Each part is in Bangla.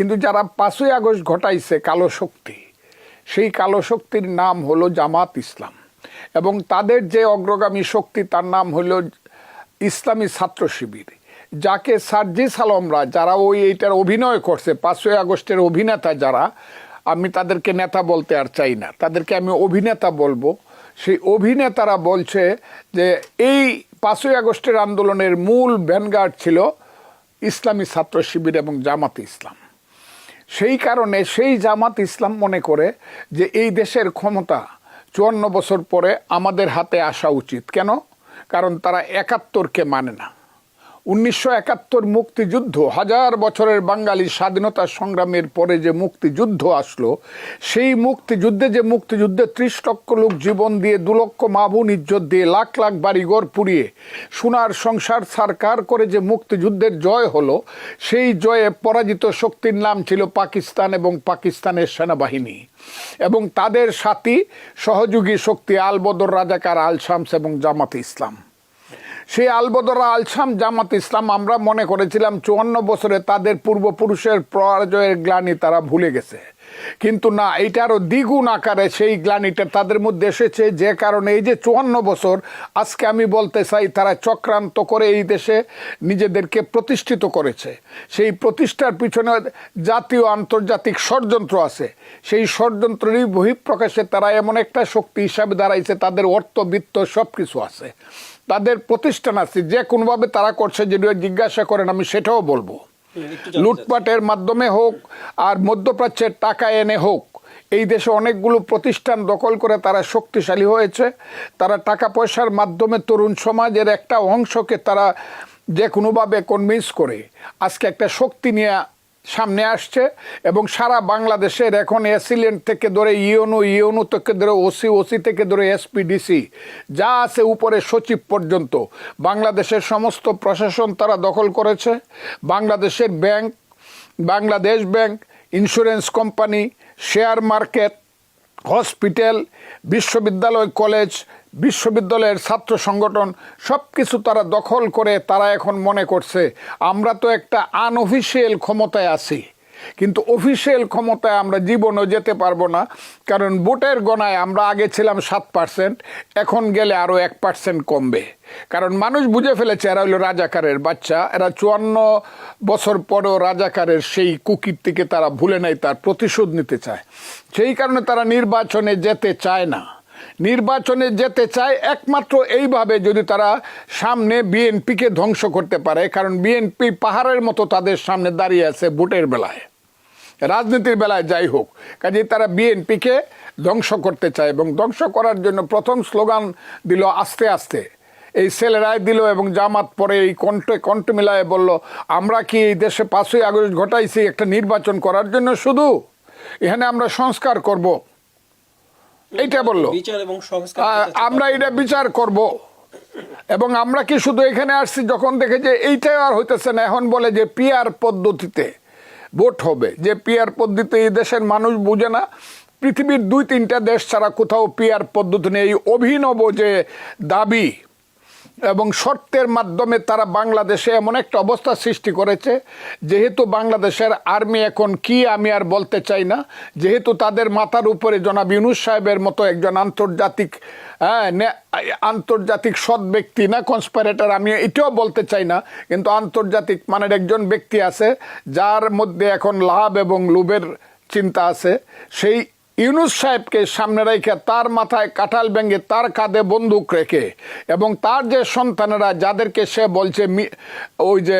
কিন্তু যারা 5ই আগস্ট ঘটাইছে কালো শক্তি, সেই কালো শক্তির নাম হলো জামাত ইসলাম, এবং তাদের যে অগ্রগামী শক্তি তার নাম হলো ইসলামী ছাত্র শিবির, যাকে সার্জিস আলমরা যারা এইটার অভিনয় করছে, 5ই আগস্টের অভিনেতা যারা, আমি তাদেরকে নেতা বলতে আর চাই না, তাদেরকে আমি অভিনেতা বলবো। সেই অভিনেতারা বলছে যে এই 5ই আগস্টের আন্দোলনের মূল ভ্যানগার্ড ছিল ইসলামী ছাত্র শিবির এবং জামাত ইসলাম। সেই কারণে সেই জামাত ইসলাম মনে করে যে এই দেশের ক্ষমতা 54 বছর পরে আমাদের হাতে আসা উচিত। কেন? কারণ তারা 71কে মানে না। 1971 মুক্তিযুদ্ধ, 1000 বছরের বাঙালি স্বাধীনতা সংগ্রামের পরে যে মুক্তিযুদ্ধ আসলো, সেই মুক্তিযুদ্ধে 30 লক্ষ লোক জীবন দিয়ে, 2 লক্ষ মা বোন ইজ্জত দিয়ে, লাখ লাখ বাড়িঘর পুড়িয়ে সোনার সংসার সারকার করে যে মুক্তিযুদ্ধের জয় হলো, সেই জয়ে পরাজিত শক্তির নাম ছিল পাকিস্তান এবং পাকিস্তানের সেনাবাহিনী এবং তাদের সাথী সহযোগী শক্তি আলবদর, রাজাকার, আল শামস এবং জামাত ইসলাম। সেই আলবদরা, আলশাম, জামাত ইসলাম আমরা মনে করেছিলাম 54 বছরে তাদের পূর্বপুরুষের পরাজয়ের গ্লানি তারা ভুলে গেছে, কিন্তু না, এইটা আরও দ্বিগুণ আকারে সেই গ্লানিটা তাদের মধ্যে এসেছে। যে কারণে এই যে 54 বছর, আজকে আমি বলতে চাই তারা চক্রান্ত করে এই দেশে নিজেদেরকে প্রতিষ্ঠিত করেছে। সেই প্রতিষ্ঠার পিছনে জাতীয় আন্তর্জাতিক ষড়যন্ত্র আছে। সেই ষড়যন্ত্রেরই বহিঃপ্রকাশে তারা এমন একটা শক্তি হিসাবে দাঁড়াইছে, তাদের অর্থ, বিত্ত সব কিছু আছে, তাদের প্রতিষ্ঠান আছে, যে কোনোভাবে তারা করছে। যদি জিজ্ঞাসা করেন আমি সেটাও বলবো, লুটপাটের মাধ্যমে হোক আর মধ্যপ্রাচ্যের টাকা এনে হোক, এই দেশে অনেকগুলো প্রতিষ্ঠান দখল করে তারা শক্তিশালী হয়েছে। তারা টাকা পয়সার মাধ্যমে তরুণ সমাজের একটা অংশকে তারা যে কোনোভাবে কনভিন্স করে আজকে একটা শক্তি নিয়ে সামনে আসছে। এবং সারা বাংলাদেশের এখন এসিলেন্ট থেকে ধরে ইউনো থেকে ধরে ওসি থেকে ধরে এসপিডিসি যা আছে উপরে সচিব পর্যন্ত বাংলাদেশের সমস্ত প্রশাসন তারা দখল করেছে। বাংলাদেশের bank, Bangladesh bank, insurance company, share market, hospital, বিশ্ববিদ্যালয়, কলেজ, বিশ্ববিদ্যালয়ের ছাত্র সংগঠন সব কিছু তারা দখল করে তারা এখন মনে করছে আমরা তো একটা আনঅফিসিয়াল ক্ষমতায় আছি, কিন্তু অফিসিয়াল ক্ষমতায় আমরা জীবনও যেতে পারবো না। কারণ ভোটের গণায় আমরা আগে ছিলাম 7%, এখন গেলে আরও 1% কমবে। কারণ মানুষ বুঝে ফেলেছে এরা হলো রাজাকারের বাচ্চা, এরা 54 বছর পরেও রাজাকারের সেই কুকীর্তিকে তারা ভুলে নাই, তার প্রতিশোধ নিতে চায়। সেই কারণে তারা নির্বাচনে যেতে চায় না। নির্বাচনে যেতে চায় একমাত্র এইভাবে, যদি তারা সামনে বিএনপিকে ধ্বংস করতে পারে। কারণ বিএনপি পাহাড়ের মতো তাদের সামনে দাঁড়িয়ে আছে ভোটের বেলায়, রাজনীতির বেলায় যাই হোক। কাজেই তারা বিএনপিকে ধ্বংস করতে চায় এবং ধ্বংস করার জন্য প্রথম স্লোগান দিল আস্তে আস্তে, এই ছেলেরাই দিল এবং জামাত পরে এই কণ্ঠ মিলায় বলল আমরা কি এই দেশে 5ই আগস্ট ঘটাইছি একটা নির্বাচন করার জন্য, শুধু এখানে আমরা সংস্কার করব, এইটা বললো, আমরা এটা বিচার করব। এবং আমরা কি শুধু এখানে আসছি, যখন দেখে যে এইটাই আর হইতেছে না, এখন বলে যে পিআর পদ্ধতিতে ভোট হবে। যে পিআর পদ্ধতি এই দেশের মানুষ বুঝে না, পৃথিবীর 2-3টা দেশ ছাড়া কোথাও পিআর পদ্ধতি নেই। এই অভিনব যে দাবি এবং শর্তের মাধ্যমে তারা বাংলাদেশে এমন একটা অবস্থা সৃষ্টি করেছে, যেহেতু বাংলাদেশের আর্মি এখন কি আমি আর বলতে চাই না, যেহেতু তাদের মাথার উপরে জনাব ইউনূস সাহেবের মতো একজন আন্তর্জাতিক সৎ ব্যক্তি, না কনস্পাইরেটর আমি এটাও বলতে চাই না, কিন্তু আন্তর্জাতিক মানের একজন ব্যক্তি আছে যার মধ্যে এখন লাভ এবং লোভের চিন্তা আছে। সেই ইউনূস সাহেবকে সামনে রেখে, তার মাথায় কাঁঠাল ভেঙে, তার কাঁধে বন্দুক রেখে, এবং তার যে সন্তানেরা যাদেরকে সে বলছে ওই যে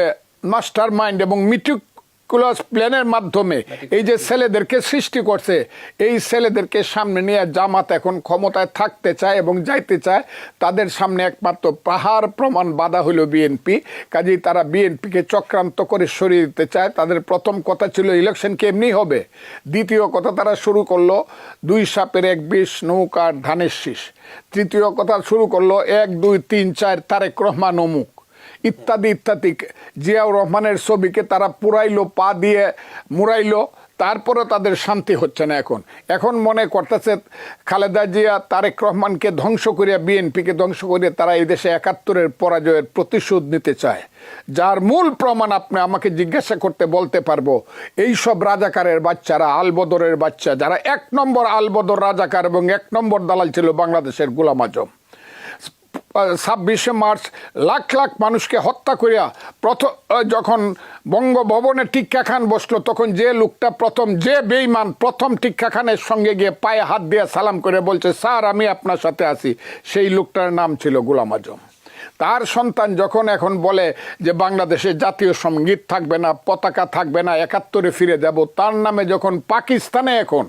মাস্টার মাইন্ড এবং মিটিকুলাস প্ল্যানের মাধ্যমে এই যে ছেলেদেরকে সৃষ্টি করছে, এই ছেলেদেরকে সামনে নিয়ে জামাত এখন ক্ষমতায় থাকতে চায় এবং যাইতে চায়। তাদের সামনে একমাত্র পাহাড় প্রমাণ বাধা হলো বিএনপি। কাজেই তারা বিএনপিকে চক্রান্ত করে সরিয়ে দিতে চায়। তাদের প্রথম কথা ছিল ইলেকশন কি এমনি হবে। দ্বিতীয় কথা তারা শুরু করলো 2 সাপের 1 বিষ, নৌকার ধানের শীষ। তৃতীয় কথা শুরু করলো 1, 2, 3, 4 তারেক রহমান অমুক। ইত্যাদি ইত্যাদি। জিয়াউর রহমানের ছবিকে তারা পুরাইলো, পা দিয়ে মুড়াইলো, তারপরে তাদের শান্তি হচ্ছে না। এখন মনে করতেছে খালেদা জিয়া তারেক রহমানকে ধ্বংস করিয়া, বিএনপিকে ধ্বংস করিয়া তারা এই দেশে ৭১-এর পরাজয়ের প্রতিশোধ নিতে চায়, যার মূল প্রমাণ আপনি আমাকে জিজ্ঞাসা করতে বলতে পারবো। এই সব রাজাকারের বাচ্চারা, আলবদরের বাচ্চা, যারা ১ নম্বর আলবদর রাজাকার এবং ১ নম্বর দালাল ছিল বাংলাদেশের গোলাম আজম, ২৬শে মার্চ লাখ লাখ মানুষকে হত্যা করিয়া যখন বঙ্গভবনে টিক্কা খান বসলো, তখন যে লোকটা প্রথম, যে বেঈমান প্রথম টিক্কা খানের সঙ্গে গিয়ে পায়ে হাত দিয়ে সালাম করে বলছে স্যার আমি আপনার সাথে আছি, সেই লোকটার নাম ছিল গোলাম আজম। তার সন্তান যখন এখন বলে যে বাংলাদেশের জাতীয় সঙ্গীত থাকবে না, পতাকা থাকবে না, ৭১-এ ফিরে যাব, তার নামে যখন পাকিস্তানে এখন